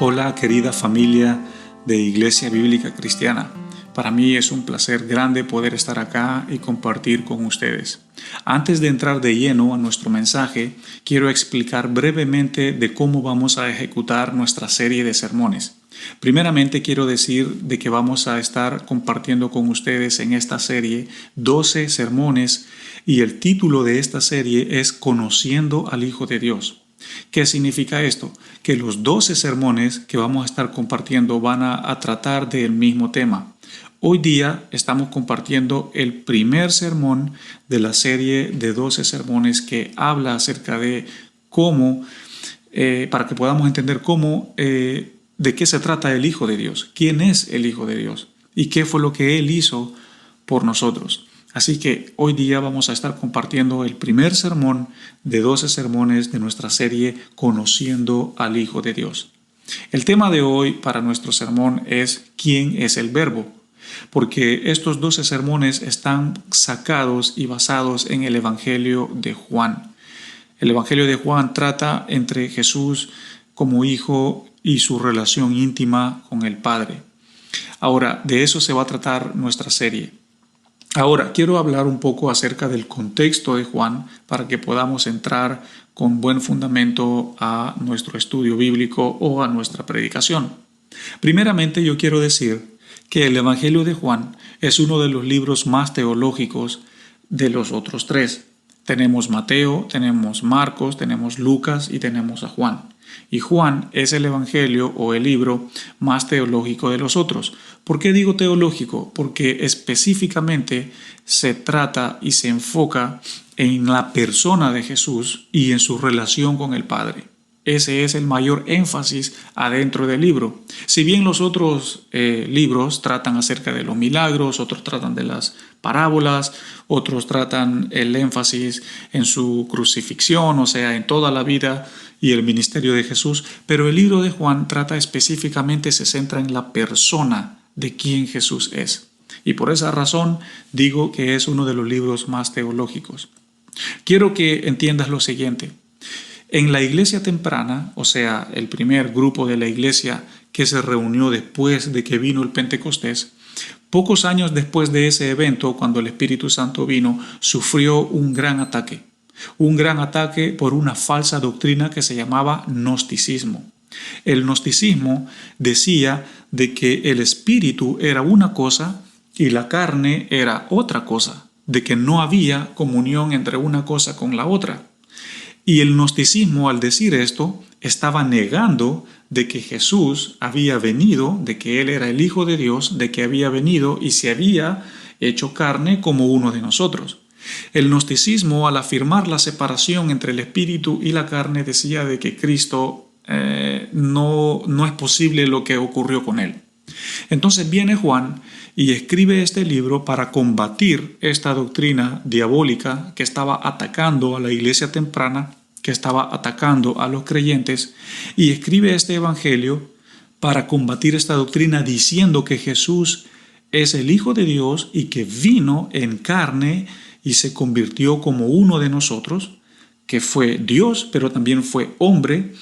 Hola querida familia de Iglesia Bíblica Cristiana. Para mí es un placer grande poder estar acá y compartir con ustedes. Antes de entrar de lleno a nuestro mensaje, quiero explicar brevemente de cómo vamos a ejecutar nuestra serie de sermones. Primeramente quiero decir de que vamos a estar compartiendo con ustedes en esta serie 12 sermones y el título de esta serie es Conociendo al Hijo de Dios. ¿Qué significa esto? Que los 12 sermones que vamos a estar compartiendo van a tratar del mismo tema. Hoy día estamos compartiendo el primer sermón de la serie de 12 sermones que habla acerca de cómo, para que podamos entender de qué se trata el Hijo de Dios, quién es el Hijo de Dios y qué fue lo que Él hizo por nosotros. Así que hoy día vamos a estar compartiendo el primer sermón de 12 sermones de nuestra serie Conociendo al Hijo de Dios. El tema de hoy para nuestro sermón es ¿quién es el Verbo? Porque estos 12 sermones están sacados y basados en el Evangelio de Juan. El Evangelio de Juan trata entre Jesús como hijo y su relación íntima con el Padre. Ahora, de eso se va a tratar nuestra serie. Ahora, quiero hablar un poco acerca del contexto de Juan para que podamos entrar con buen fundamento a nuestro estudio bíblico o a nuestra predicación. Primeramente, yo quiero decir que el Evangelio de Juan es uno de los libros más teológicos de los otros tres. Tenemos Mateo, tenemos Marcos, tenemos Lucas y tenemos a Juan. Y Juan es el evangelio o el libro más teológico de los otros. ¿Por qué digo teológico? Porque específicamente se trata y se enfoca en la persona de Jesús y en su relación con el Padre. Ese es el mayor énfasis adentro del libro. Si bien los otros libros tratan acerca de los milagros, otros tratan de las parábolas, otros tratan el énfasis en su crucifixión, o sea, en toda la vida y el ministerio de Jesús, pero el libro de Juan trata específicamente, se centra en la persona de quién Jesús es. Y por esa razón digo que es uno de los libros más teológicos. Quiero que entiendas lo siguiente. En la iglesia temprana, o sea, el primer grupo de la iglesia que se reunió después de que vino el Pentecostés, pocos años después de ese evento, cuando el Espíritu Santo vino, sufrió un gran ataque por una falsa doctrina que se llamaba gnosticismo. El gnosticismo decía de que el espíritu era una cosa y la carne era otra cosa, de que no había comunión entre una cosa con la otra. Y el gnosticismo, al decir esto, estaba negando de que Jesús había venido, de que Él era el Hijo de Dios, de que había venido y se había hecho carne como uno de nosotros. El gnosticismo, al afirmar la separación entre el espíritu y la carne, decía de que Cristo no es posible lo que ocurrió con Él. Entonces viene Juan y escribe este libro para combatir esta doctrina diabólica que estaba atacando a la iglesia temprana, que estaba atacando a los creyentes, y escribe este evangelio para combatir esta doctrina diciendo que Jesús es el Hijo de Dios y que vino en carne y se convirtió como uno de nosotros, que fue Dios, pero también fue hombre,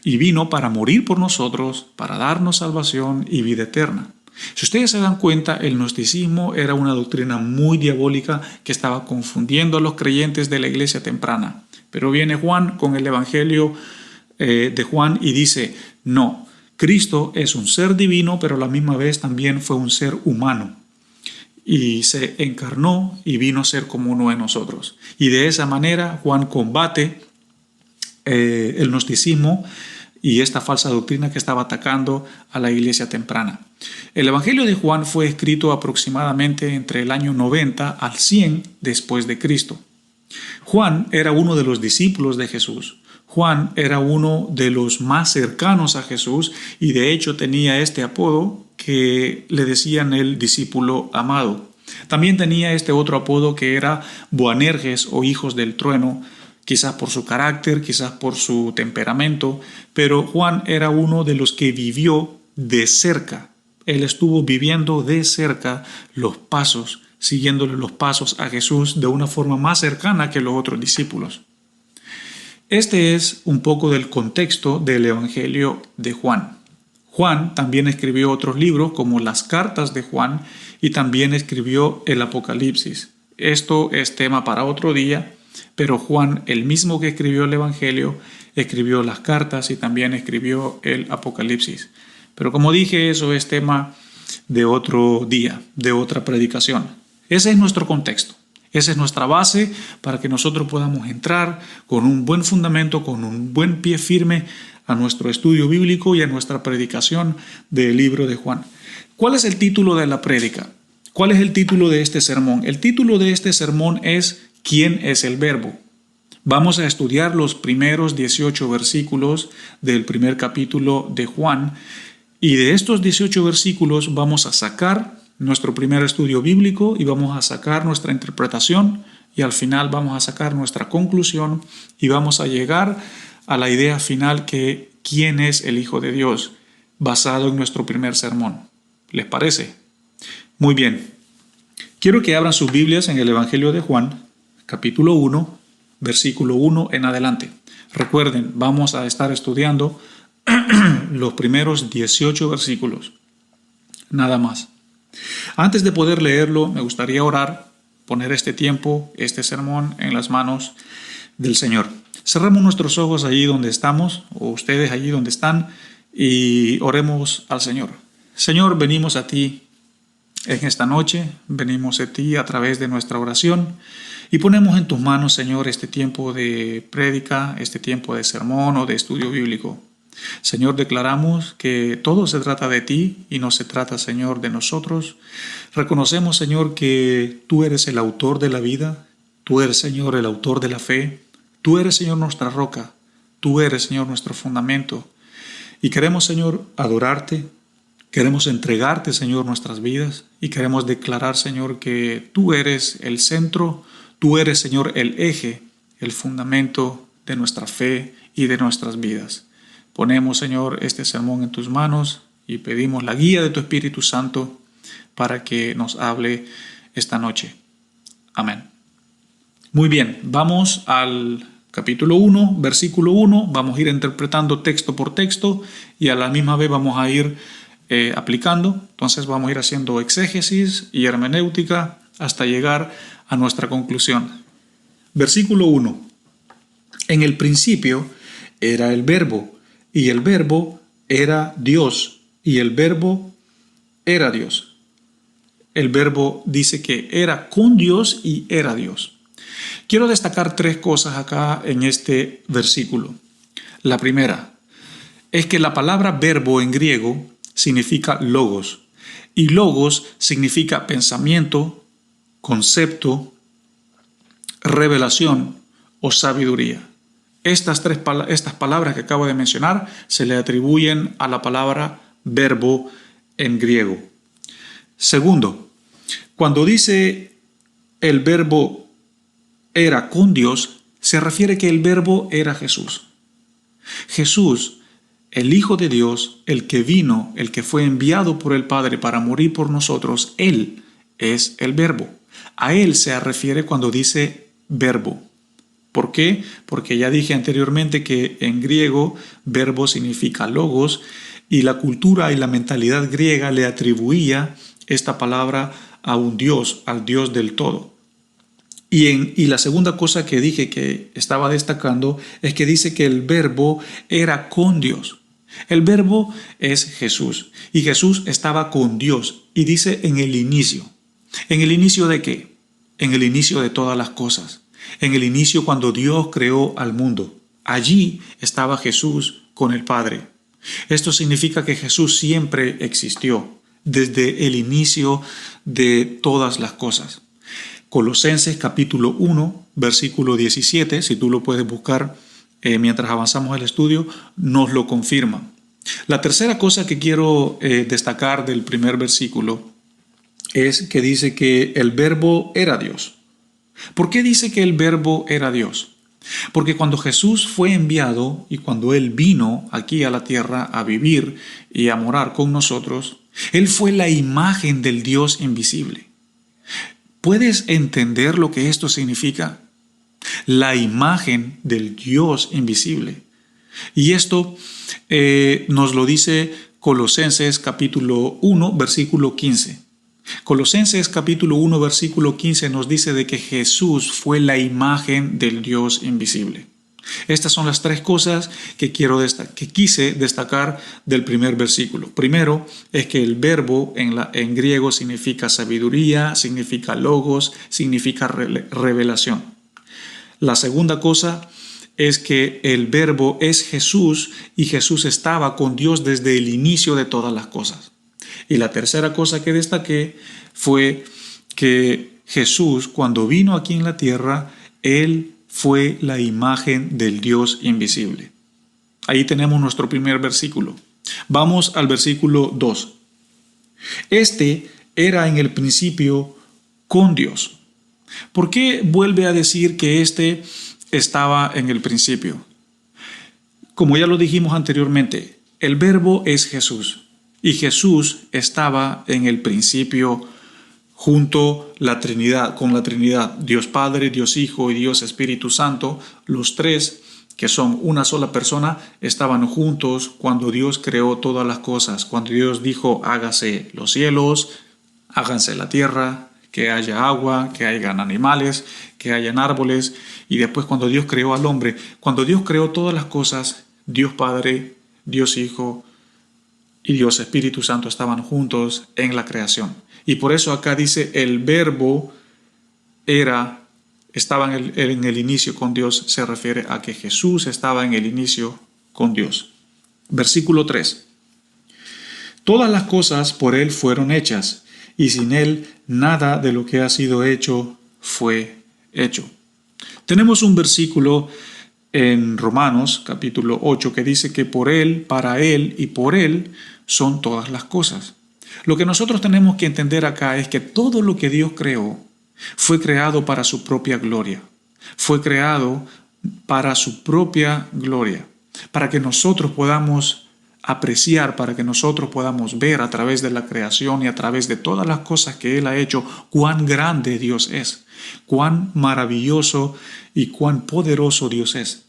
y vino para morir por nosotros, para darnos salvación y vida eterna. Si ustedes se dan cuenta, el gnosticismo era una doctrina muy diabólica que estaba confundiendo a los creyentes de la iglesia temprana. Pero viene Juan con el evangelio de Juan y dice, no, Cristo es un ser divino, pero a la misma vez también fue un ser humano. Y se encarnó y vino a ser como uno de nosotros. Y de esa manera Juan combate el gnosticismo y esta falsa doctrina que estaba atacando a la iglesia temprana. El Evangelio de Juan fue escrito aproximadamente entre el año 90 al 100 después de Cristo. Juan era uno de los discípulos de Jesús. Juan era uno de los más cercanos a Jesús y de hecho tenía este apodo que le decían el discípulo amado. También tenía este otro apodo que era Boanerges o hijos del trueno, quizás por su carácter, quizás por su temperamento, pero Juan era uno de los que vivió de cerca. Él estuvo viviendo de cerca los pasos, siguiéndole los pasos a Jesús de una forma más cercana que los otros discípulos. Este es un poco del contexto del Evangelio de Juan. Juan también escribió otros libros como las cartas de Juan y también escribió el Apocalipsis. Esto es tema para otro día, pero Juan, el mismo que escribió el Evangelio, escribió las cartas y también escribió el Apocalipsis. Pero como dije, eso es tema de otro día, de otra predicación. Ese es nuestro contexto. Esa es nuestra base para que nosotros podamos entrar con un buen fundamento, con un buen pie firme a nuestro estudio bíblico y a nuestra predicación del libro de Juan. ¿Cuál es el título de la prédica? ¿Cuál es el título de este sermón? El título de este sermón es ¿Quién es el Verbo? Vamos a estudiar los primeros 18 versículos del primer capítulo de Juan y de estos 18 versículos vamos a sacar nuestro primer estudio bíblico y vamos a sacar nuestra interpretación y al final vamos a sacar nuestra conclusión y vamos a llegar a la idea final que ¿quién es el Hijo de Dios? Basado en nuestro primer sermón. ¿Les parece? Muy bien. Quiero que abran sus Biblias en el Evangelio de Juan, capítulo 1, versículo 1 en adelante. Recuerden, vamos a estar estudiando los primeros 18 versículos. Nada más. Antes de poder leerlo, me gustaría orar, poner este tiempo, este sermón en las manos del Señor. Cerramos nuestros ojos allí donde estamos, o ustedes allí donde están, y oremos al Señor. Señor, venimos a ti en esta noche, venimos a ti a través de nuestra oración, y ponemos en tus manos, Señor, este tiempo de prédica, este tiempo de sermón o de estudio bíblico. Señor, declaramos que todo se trata de ti y no se trata, Señor, de nosotros. Reconocemos, Señor, que tú eres el autor de la vida, tú eres, Señor, el autor de la fe, tú eres, Señor, nuestra roca, tú eres, Señor, nuestro fundamento. Y queremos, Señor, adorarte, queremos entregarte, Señor, nuestras vidas y queremos declarar, Señor, que tú eres el centro, tú eres, Señor, el eje, el fundamento de nuestra fe y de nuestras vidas. Ponemos, Señor, este sermón en tus manos y pedimos la guía de tu Espíritu Santo para que nos hable esta noche. Amén. Muy bien, vamos al capítulo 1, versículo 1. Vamos a ir interpretando texto por texto y a la misma vez vamos a ir aplicando. Entonces vamos a ir haciendo exégesis y hermenéutica hasta llegar a nuestra conclusión. Versículo 1. En el principio era el Verbo, y el Verbo era Dios, y el Verbo era Dios. El Verbo dice que era con Dios y era Dios. Quiero destacar tres cosas acá en este versículo. La primera es que la palabra verbo en griego significa logos, y logos significa pensamiento, concepto, revelación o sabiduría. Estas palabras que acabo de mencionar se le atribuyen a la palabra verbo en griego. Segundo, cuando dice el verbo era con Dios, se refiere que el verbo era Jesús. Jesús, el Hijo de Dios, el que vino, el que fue enviado por el Padre para morir por nosotros, Él es el verbo. A Él se refiere cuando dice verbo. ¿Por qué? Porque ya dije anteriormente que en griego verbo significa logos y la cultura y la mentalidad griega le atribuía esta palabra a un Dios, al Dios del todo. Y la segunda cosa que dije que estaba destacando es que dice que el verbo era con Dios. El verbo es Jesús y Jesús estaba con Dios y dice en el inicio. ¿En el inicio de qué? En el inicio de todas las cosas. En el inicio cuando Dios creó al mundo. Allí estaba Jesús con el Padre. Esto significa que Jesús siempre existió desde el inicio de todas las cosas. Colosenses capítulo 1, versículo 17, si tú lo puedes buscar mientras avanzamos el estudio, nos lo confirma. La tercera cosa que quiero destacar del primer versículo es que dice que el verbo era Dios. ¿Por qué dice que el verbo era Dios? Porque cuando Jesús fue enviado y cuando Él vino aquí a la tierra a vivir y a morar con nosotros, Él fue la imagen del Dios invisible. ¿Puedes entender lo que esto significa? La imagen del Dios invisible. Y esto nos lo dice Colosenses capítulo 1, versículo 15. Colosenses capítulo 1, versículo 15 nos dice de que Jesús fue la imagen del Dios invisible. Estas son las tres cosas que quise destacar del primer versículo. Primero es que el verbo en griego significa sabiduría, significa logos, significa revelación. La segunda cosa es que el verbo es Jesús y Jesús estaba con Dios desde el inicio de todas las cosas. Y la tercera cosa que destaqué fue que Jesús, cuando vino aquí en la tierra, Él fue la imagen del Dios invisible. Ahí tenemos nuestro primer versículo. Vamos al versículo 2. Este era en el principio con Dios. ¿Por qué vuelve a decir que este estaba en el principio? Como ya lo dijimos anteriormente, el verbo es Jesús y Jesús estaba en el principio junto con la Trinidad, Dios Padre, Dios Hijo y Dios Espíritu Santo. Los tres, que son una sola persona, estaban juntos cuando Dios creó todas las cosas. Cuando Dios dijo, hágase los cielos, háganse la tierra, que haya agua, que hayan animales, que hayan árboles. Y después cuando Dios creó al hombre, cuando Dios creó todas las cosas, Dios Padre, Dios Hijo y Dios Espíritu Santo estaban juntos en la creación. Y por eso acá dice el verbo estaba en el inicio con Dios. Se refiere a que Jesús estaba en el inicio con Dios. Versículo 3. Todas las cosas por Él fueron hechas, y sin Él nada de lo que ha sido hecho fue hecho. Tenemos un versículo en Romanos capítulo 8 que dice que por Él, para Él y por Él son todas las cosas. Lo que nosotros tenemos que entender acá es que todo lo que Dios creó fue creado para su propia gloria. Fue creado para su propia gloria, para que nosotros podamos apreciar, para que nosotros podamos ver a través de la creación y a través de todas las cosas que Él ha hecho, cuán grande Dios es, cuán maravilloso y cuán poderoso Dios es.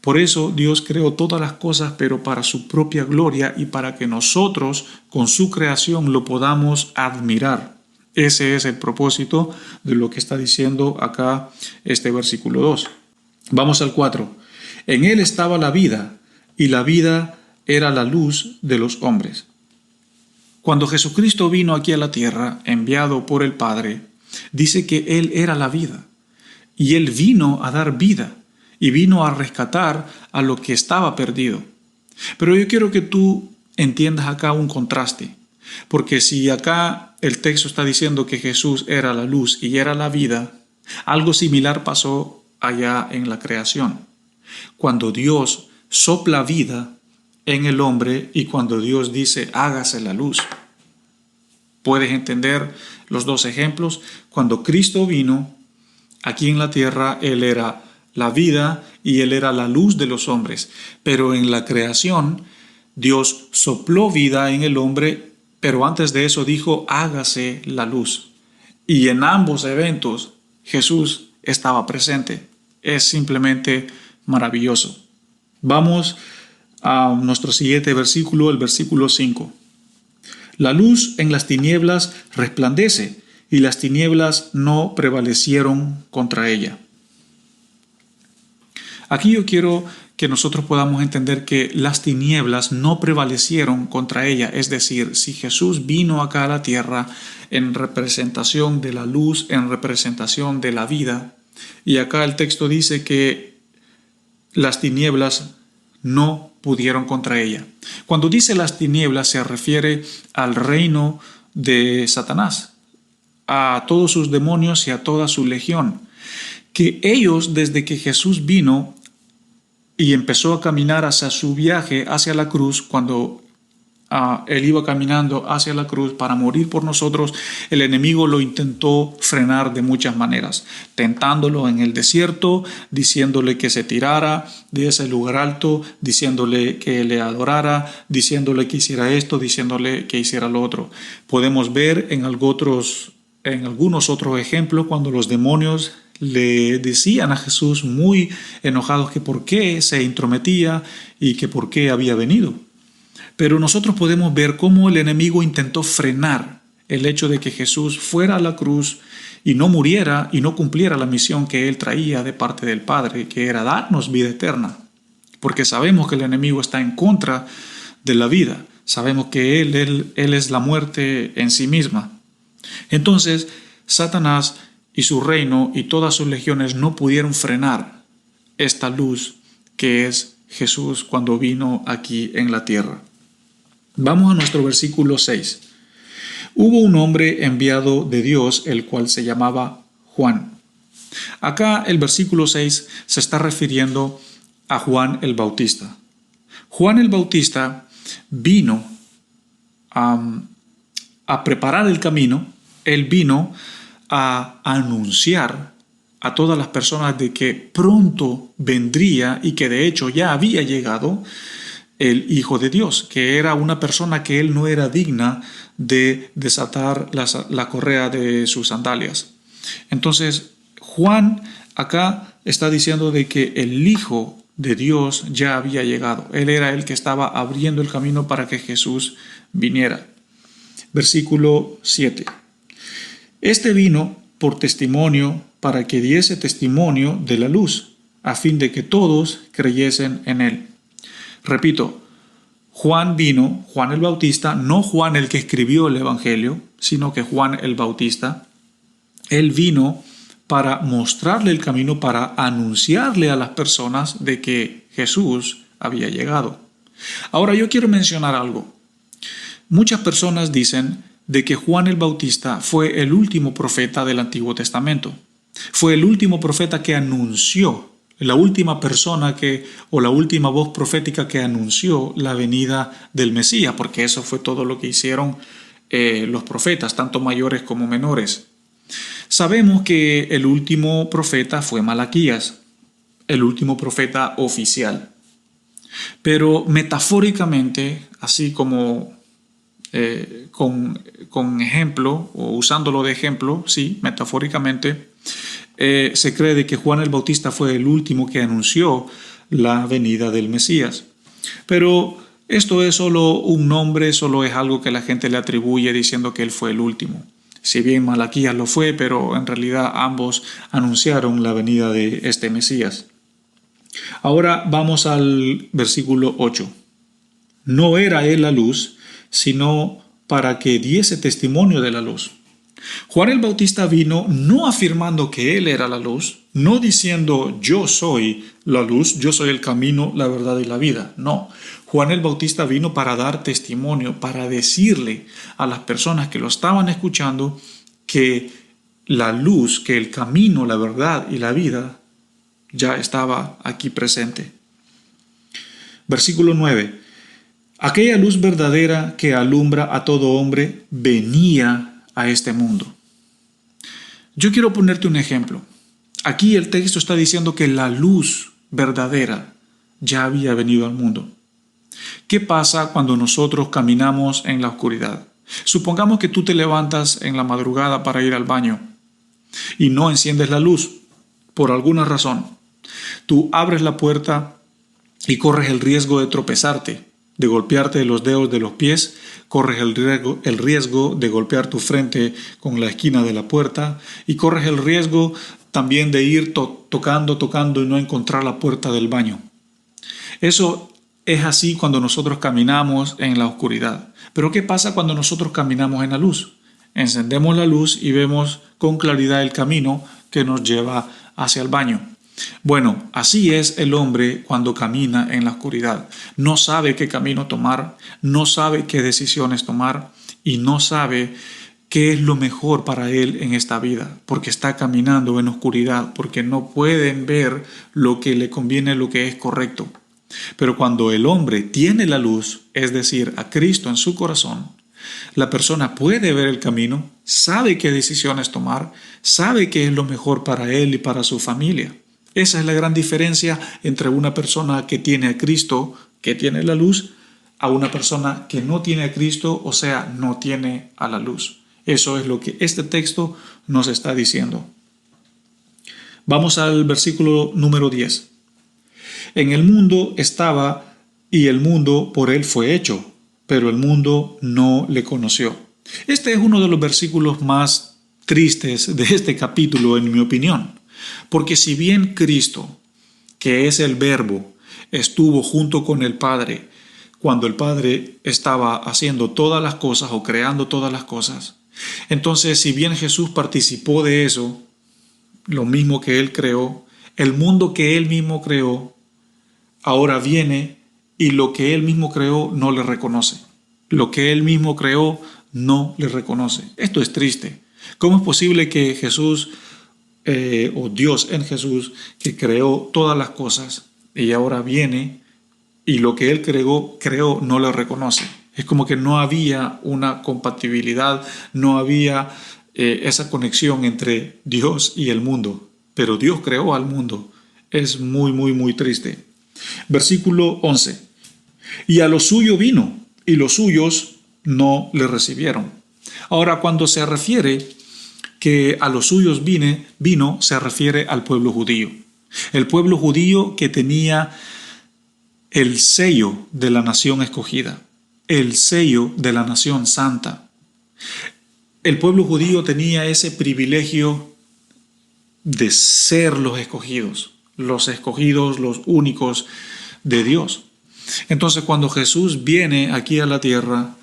Por eso Dios creó todas las cosas, pero para su propia gloria y para que nosotros con su creación lo podamos admirar. Ese es el propósito de lo que está diciendo acá este versículo 2. Vamos al 4. En Él estaba la vida, y la vida era la luz de los hombres. Cuando Jesucristo vino aquí a la tierra, enviado por el Padre, dice que Él era la vida, y Él vino a dar vida, y vino a rescatar a lo que estaba perdido. Pero yo quiero que tú entiendas acá un contraste, porque si acá el texto está diciendo que Jesús era la luz y era la vida, algo similar pasó allá en la creación. Cuando Dios sopla vida en el hombre y cuando Dios dice, hágase la luz. ¿Puedes entender los dos ejemplos? Cuando Cristo vino aquí en la tierra, Él era la vida y Él era la luz de los hombres. Pero en la creación, Dios sopló vida en el hombre, pero antes de eso dijo, hágase la luz. Y en ambos eventos, Jesús estaba presente. Es simplemente maravilloso. Vamos a nuestro siguiente versículo, el versículo 5. La luz en las tinieblas resplandece, y las tinieblas no prevalecieron contra ella. Aquí yo quiero que nosotros podamos entender que las tinieblas no prevalecieron contra ella. Es decir, si Jesús vino acá a la tierra en representación de la luz, en representación de la vida, y acá el texto dice que las tinieblas no pudieron contra ella. Cuando dice las tinieblas se refiere al reino de Satanás, a todos sus demonios y a toda su legión, que ellos desde que Jesús vino y empezó a caminar hacia su viaje hacia la cruz, cuando Él iba caminando hacia la cruz para morir por nosotros, el enemigo lo intentó frenar de muchas maneras, tentándolo en el desierto, diciéndole que se tirara de ese lugar alto, diciéndole que le adorara, diciéndole que hiciera esto, diciéndole que hiciera lo otro. Podemos ver en algunos otros ejemplos cuando los demonios le decían a Jesús muy enojados que por qué se intrometía y que por qué había venido. Pero nosotros podemos ver cómo el enemigo intentó frenar el hecho de que Jesús fuera a la cruz y no muriera y no cumpliera la misión que él traía de parte del Padre, que era darnos vida eterna. Porque sabemos que el enemigo está en contra de la vida. Sabemos que él es la muerte en sí misma. Entonces, Satanás y su reino y todas sus legiones no pudieron frenar esta luz que es Jesús cuando vino aquí en la tierra. Vamos a nuestro versículo 6. Hubo un hombre enviado de Dios, el cual se llamaba Juan. Acá el versículo 6 se está refiriendo a Juan el Bautista. Juan el Bautista vino a preparar el camino. Él vino a anunciar a todas las personas de que pronto vendría y que de hecho ya había llegado el Hijo de Dios, que era una persona que él no era digna de desatar la correa de sus sandalias. Entonces, Juan acá está diciendo de que el Hijo de Dios ya había llegado. Él era el que estaba abriendo el camino para que Jesús viniera. Versículo 7. Este vino por testimonio para que diese testimonio de la luz, a fin de que todos creyesen en él. Repito, Juan vino, Juan el Bautista, no Juan el que escribió el Evangelio, sino que Juan el Bautista, él vino para mostrarle el camino, para anunciarle a las personas de que Jesús había llegado. Ahora yo quiero mencionar algo. Muchas personas dicen de que Juan el Bautista fue el último profeta del Antiguo Testamento. Fue el último profeta que anunció, la última persona o la última voz profética que anunció la venida del Mesías, porque eso fue todo lo que hicieron los profetas, tanto mayores como menores. Sabemos que el último profeta fue Malaquías, el último profeta oficial. Pero metafóricamente, así como con ejemplo, o usándolo de ejemplo, sí, metafóricamente, se cree de que Juan el Bautista fue el último que anunció la venida del Mesías. Pero esto es solo un nombre, solo es algo que la gente le atribuye diciendo que él fue el último. Si bien Malaquías lo fue, pero en realidad ambos anunciaron la venida de este Mesías. Ahora vamos al versículo 8. No era él la luz, sino para que diese testimonio de la luz. Juan el Bautista vino no afirmando que él era la luz, no diciendo yo soy la luz, yo soy el camino, la verdad y la vida. No, Juan el Bautista vino para dar testimonio, para decirle a las personas que lo estaban escuchando que la luz, que el camino, la verdad y la vida ya estaba aquí presente. Versículo 9. Aquella luz verdadera que alumbra a todo hombre venía a este mundo. Yo quiero ponerte un ejemplo. Aquí el texto está diciendo que la luz verdadera ya había venido al mundo. ¿Qué pasa cuando nosotros caminamos en la oscuridad? Supongamos que tú te levantas en la madrugada para ir al baño y no enciendes la luz por alguna razón. Tú abres la puerta y corres el riesgo de tropezarte, de golpearte los dedos de los pies, corres el riesgo de golpear tu frente con la esquina de la puerta y corres el riesgo también de ir tocando y no encontrar la puerta del baño. Eso es así cuando nosotros caminamos en la oscuridad. Pero ¿qué pasa cuando nosotros caminamos en la luz? Encendemos la luz y vemos con claridad el camino que nos lleva hacia el baño. Bueno, así es el hombre cuando camina en la oscuridad. No sabe qué camino tomar, no sabe qué decisiones tomar y no sabe qué es lo mejor para él en esta vida, porque está caminando en oscuridad, porque no pueden ver lo que le conviene, lo que es correcto. Pero cuando el hombre tiene la luz, es decir, a Cristo en su corazón, la persona puede ver el camino, sabe qué decisiones tomar, sabe qué es lo mejor para él y para su familia. Esa es la gran diferencia entre una persona que tiene a Cristo, que tiene la luz, a una persona que no tiene a Cristo, o sea, no tiene a la luz. Eso es lo que este texto nos está diciendo. Vamos al versículo número 10. En el mundo estaba y el mundo por él fue hecho, pero el mundo no le conoció. Este es uno de los versículos más tristes de este capítulo, en mi opinión, porque si bien Cristo, que es el Verbo, estuvo junto con el Padre cuando el Padre estaba haciendo todas las cosas o creando todas las cosas, entonces si bien Jesús participó de eso, lo mismo que Él creó, el mundo que Él mismo creó, ahora viene y lo que Él mismo creó no le reconoce. Lo que Él mismo creó no le reconoce. Esto es triste. ¿Cómo es posible que Jesús, o Dios en Jesús, que creó todas las cosas, y ahora viene y lo que Él creó no le reconoce? Es como que no había una compatibilidad, no había esa conexión entre Dios y el mundo. Pero Dios creó al mundo. Es muy, muy, muy triste. Versículo 11. Y a lo suyo vino, y los suyos no le recibieron. Ahora, cuando se refiere que a los suyos vino, se refiere al pueblo judío. El pueblo judío que tenía el sello de la nación escogida, el sello de la nación santa. El pueblo judío tenía ese privilegio de ser los escogidos, los únicos de Dios. Entonces, cuando Jesús viene aquí a la tierra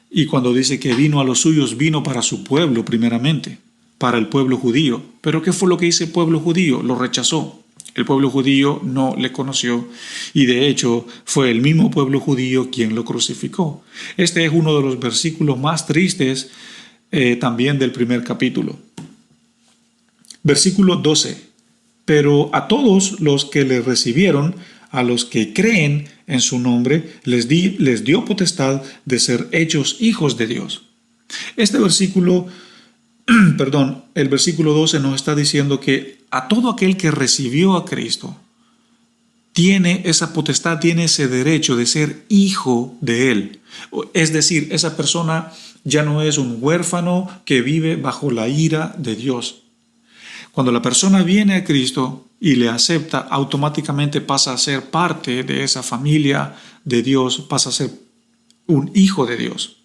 y cuando dice que vino a los suyos, vino para su pueblo primeramente, para el pueblo judío. Pero ¿qué fue lo que hizo el pueblo judío? Lo rechazó. El pueblo judío no le conoció y de hecho fue el mismo pueblo judío quien lo crucificó. Este es uno de los versículos más tristes también del primer capítulo. Versículo 12. Pero a todos los que le recibieron, a los que creen en su nombre, les dio potestad de ser hechos hijos de Dios. Este versículo, el versículo 12 nos está diciendo que a todo aquel que recibió a Cristo, tiene esa potestad, tiene ese derecho de ser hijo de Él. Es decir, esa persona ya no es un huérfano que vive bajo la ira de Dios. Cuando la persona viene a Cristo y le acepta, automáticamente pasa a ser parte de esa familia de Dios, pasa a ser un hijo de Dios.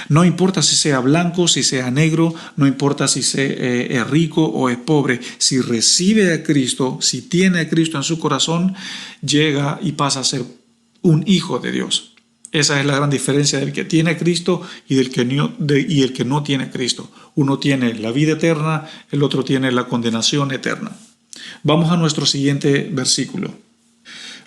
No importa si sea blanco, si sea negro, no importa si es rico o es pobre, si recibe a Cristo, si tiene a Cristo en su corazón, llega y pasa a ser un hijo de Dios. Esa es la gran diferencia del que tiene a Cristo y el que no tiene a Cristo. Uno tiene la vida eterna, el otro tiene la condenación eterna. Vamos a nuestro siguiente versículo.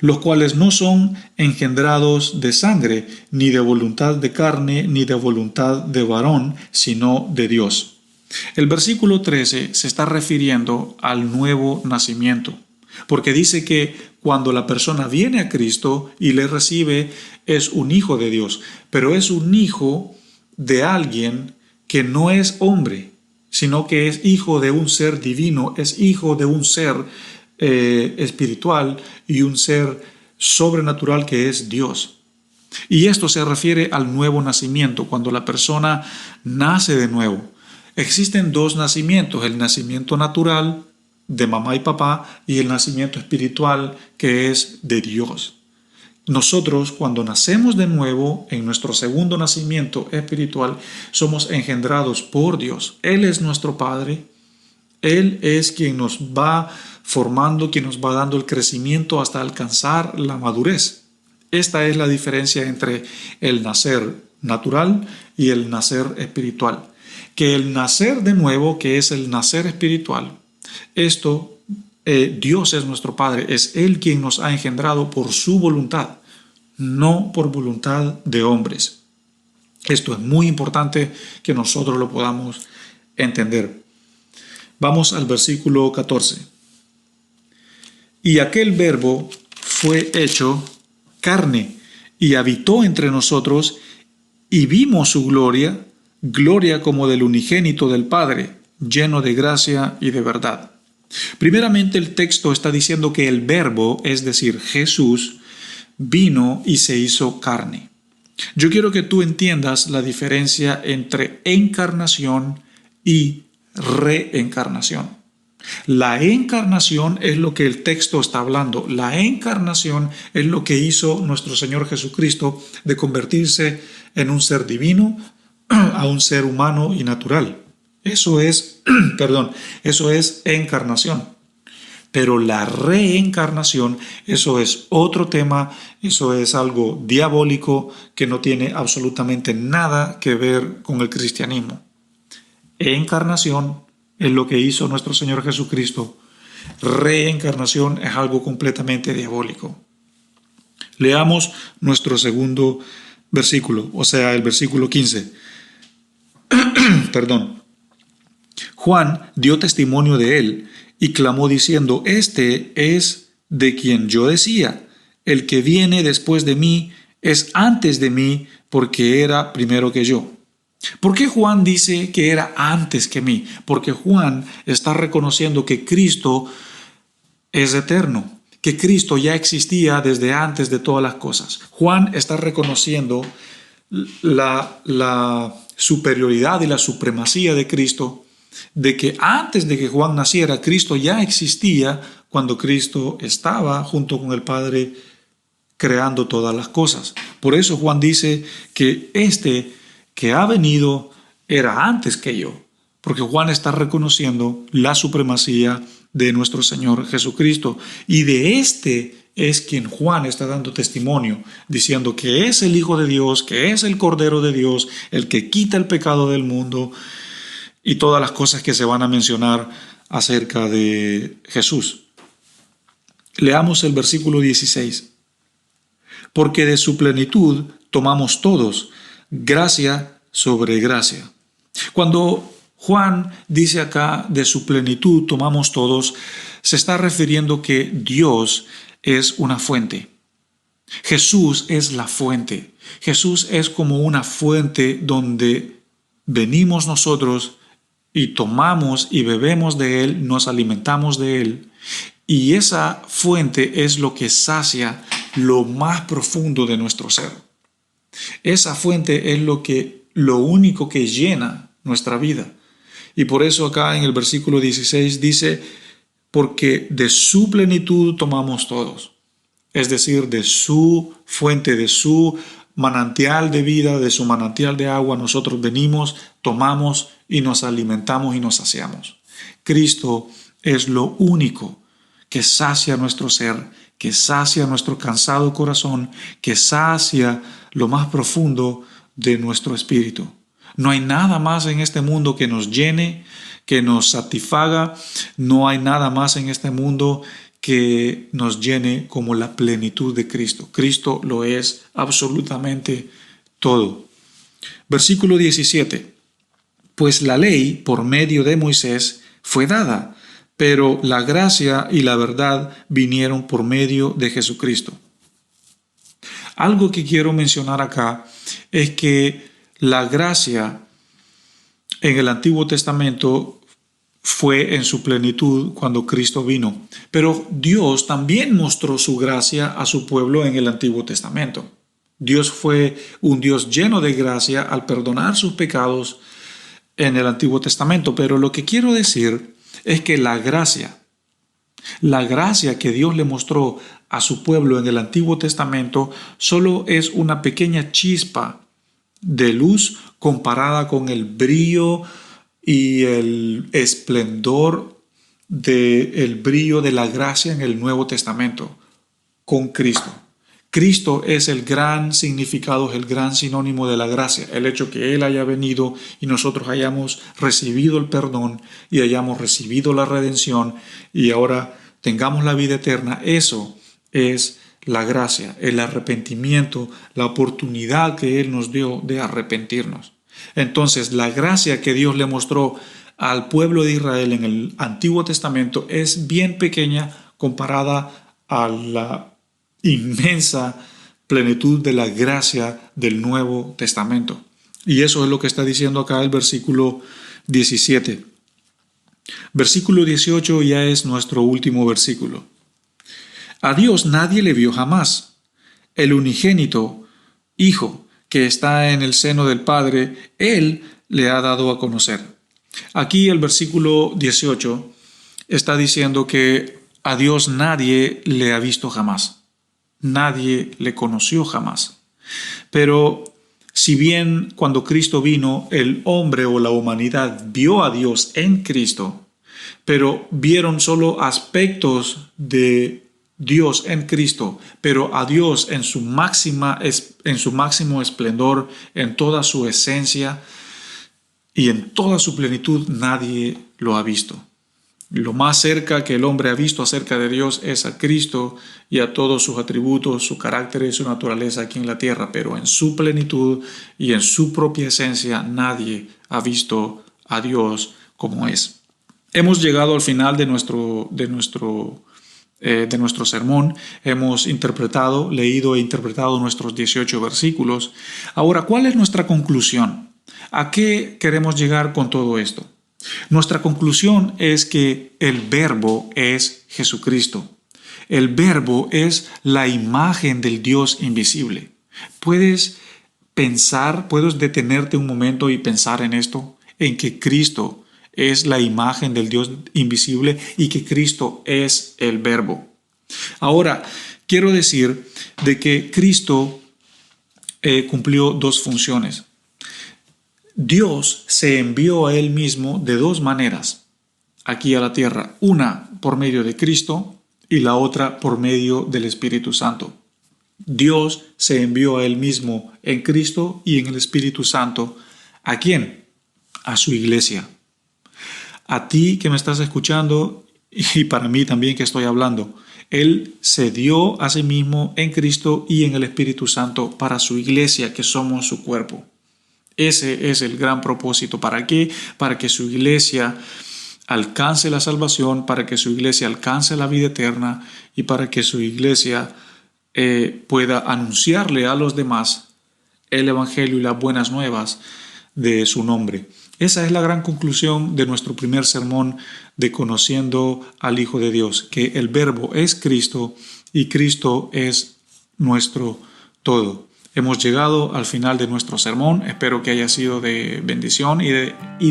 Los cuales no son engendrados de sangre, ni de voluntad de carne, ni de voluntad de varón, sino de Dios. El versículo 13 se está refiriendo al nuevo nacimiento, porque dice que cuando la persona viene a Cristo y le recibe, es un hijo de Dios, pero es un hijo de alguien que no es hombre, sino que es hijo de un ser divino, es hijo de un ser espiritual y un ser sobrenatural que es Dios. Y esto se refiere al nuevo nacimiento, cuando la persona nace de nuevo. Existen dos nacimientos, el nacimiento natural de mamá y papá y el nacimiento espiritual que es de Dios. Nosotros, cuando nacemos de nuevo, en nuestro segundo nacimiento espiritual, somos engendrados por Dios. Él es nuestro Padre. Él es quien nos va formando, quien nos va dando el crecimiento hasta alcanzar la madurez. Esta es la diferencia entre el nacer natural y el nacer espiritual. Que el nacer de nuevo, que es el nacer espiritual, Dios es nuestro Padre, es Él quien nos ha engendrado por su voluntad, no por voluntad de hombres. Esto es muy importante que nosotros lo podamos entender. Vamos al versículo 14. Y aquel verbo fue hecho carne y habitó entre nosotros y vimos su gloria, gloria como del unigénito del Padre, lleno de gracia y de verdad. Primeramente el texto está diciendo que el verbo, es decir, Jesús, vino y se hizo carne. Yo quiero que tú entiendas la diferencia entre encarnación y reencarnación. La encarnación es lo que el texto está hablando. La encarnación es lo que hizo nuestro Señor Jesucristo de convertirse en un ser divino a un ser humano y natural. Eso es, perdón, eso es encarnación. Pero la reencarnación, eso es otro tema, eso es algo diabólico que no tiene absolutamente nada que ver con el cristianismo. Encarnación es lo que hizo nuestro Señor Jesucristo. Reencarnación es algo completamente diabólico. Leamos nuestro segundo versículo, o sea, el versículo 15. Perdón. Juan dio testimonio de él y clamó diciendo: Este es de quien yo decía, el que viene después de mí es antes de mí, porque era primero que yo. ¿Por qué Juan dice que era antes que mí? Porque Juan está reconociendo que Cristo es eterno, que Cristo ya existía desde antes de todas las cosas. Juan está reconociendo la superioridad y la supremacía de Cristo, de que antes de que Juan naciera, Cristo ya existía cuando Cristo estaba junto con el Padre creando todas las cosas. Por eso Juan dice que este que ha venido era antes que yo, porque Juan está reconociendo la supremacía de nuestro Señor Jesucristo, y de este es quien Juan está dando testimonio, diciendo que es el Hijo de Dios, que es el Cordero de Dios, el que quita el pecado del mundo, y todas las cosas que se van a mencionar acerca de Jesús. Leamos el versículo 16. Porque de su plenitud tomamos todos gracia sobre gracia. Cuando Juan dice acá de su plenitud tomamos todos, se está refiriendo que Dios es una fuente. Jesús es la fuente. Jesús es como una fuente donde venimos nosotros y tomamos y bebemos de Él, nos alimentamos de Él. Y esa fuente es lo que sacia lo más profundo de nuestro ser. Esa fuente es lo único que llena nuestra vida. Y por eso acá en el versículo 16 dice: porque de su plenitud tomamos todos. Es decir, de su fuente, de su manantial de vida, de su manantial de agua, nosotros venimos, tomamos y nos alimentamos y nos saciamos. Cristo es lo único que sacia nuestro ser, que sacia nuestro cansado corazón, que sacia lo más profundo de nuestro espíritu. No hay nada más en este mundo que nos llene, que nos satisfaga. No hay nada más en este mundo que nos llene como la plenitud de Cristo. Cristo lo es absolutamente todo. Versículo 17. Pues la ley por medio de Moisés fue dada, pero la gracia y la verdad vinieron por medio de Jesucristo. Algo que quiero mencionar acá es que la gracia en el Antiguo Testamento fue en su plenitud cuando Cristo vino, pero Dios también mostró su gracia a su pueblo en el Antiguo Testamento. Dios fue un Dios lleno de gracia al perdonar sus pecados en el Antiguo Testamento, pero lo que quiero decir es que la gracia que Dios le mostró a su pueblo en el Antiguo Testamento solo es una pequeña chispa de luz comparada con el brillo y el esplendor del brillo de la gracia en el Nuevo Testamento con Cristo. Cristo es el gran significado, es el gran sinónimo de la gracia. El hecho que Él haya venido y nosotros hayamos recibido el perdón y hayamos recibido la redención y ahora tengamos la vida eterna, eso es la gracia, el arrepentimiento, la oportunidad que Él nos dio de arrepentirnos. Entonces, la gracia que Dios le mostró al pueblo de Israel en el Antiguo Testamento es bien pequeña comparada a la inmensa plenitud de la gracia del Nuevo Testamento. Y eso es lo que está diciendo acá el versículo 17. Versículo 18 ya es nuestro último versículo. A Dios nadie le vio jamás. El unigénito Hijo que está en el seno del Padre, Él le ha dado a conocer. Aquí el versículo 18 está diciendo que a Dios nadie le ha visto jamás. Nadie le conoció jamás. Pero si bien cuando Cristo vino, el hombre o la humanidad vio a Dios en Cristo, pero vieron solo aspectos de Dios en Cristo, pero a Dios en su máximo esplendor, en toda su esencia y en toda su plenitud, nadie lo ha visto. Lo más cerca que el hombre ha visto acerca de Dios es a Cristo y a todos sus atributos, su carácter y su naturaleza aquí en la tierra, pero en su plenitud y en su propia esencia nadie ha visto a Dios como es. Hemos llegado al final de nuestro sermón. Hemos leído e interpretado nuestros 18 versículos. Ahora, ¿cuál es nuestra conclusión? ¿A qué queremos llegar con todo esto? Nuestra conclusión es que el Verbo es Jesucristo. El Verbo es la imagen del Dios invisible. ¿Puedes detenerte un momento y pensar en esto? En que Cristo es la imagen del Dios invisible y que Cristo es el Verbo. Ahora, quiero decir de que Cristo cumplió dos funciones. Dios se envió a Él mismo de dos maneras aquí a la tierra. Una por medio de Cristo y la otra por medio del Espíritu Santo. Dios se envió a Él mismo en Cristo y en el Espíritu Santo. ¿A quién? A su iglesia. A ti que me estás escuchando y para mí también que estoy hablando. Él se dio a sí mismo en Cristo y en el Espíritu Santo para su iglesia, que somos su cuerpo. Ese es el gran propósito. ¿Para qué? Para que su iglesia alcance la salvación, para que su iglesia alcance la vida eterna y para que su iglesia pueda anunciarle a los demás el Evangelio y las buenas nuevas de su nombre. Esa es la gran conclusión de nuestro primer sermón de Conociendo al Hijo de Dios, que el Verbo es Cristo y Cristo es nuestro todo. Hemos llegado al final de nuestro sermón. Espero que haya sido de bendición y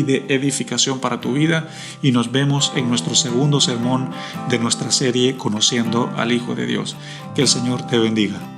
de edificación para tu vida. Y nos vemos en nuestro segundo sermón de nuestra serie Conociendo al Hijo de Dios. Que el Señor te bendiga.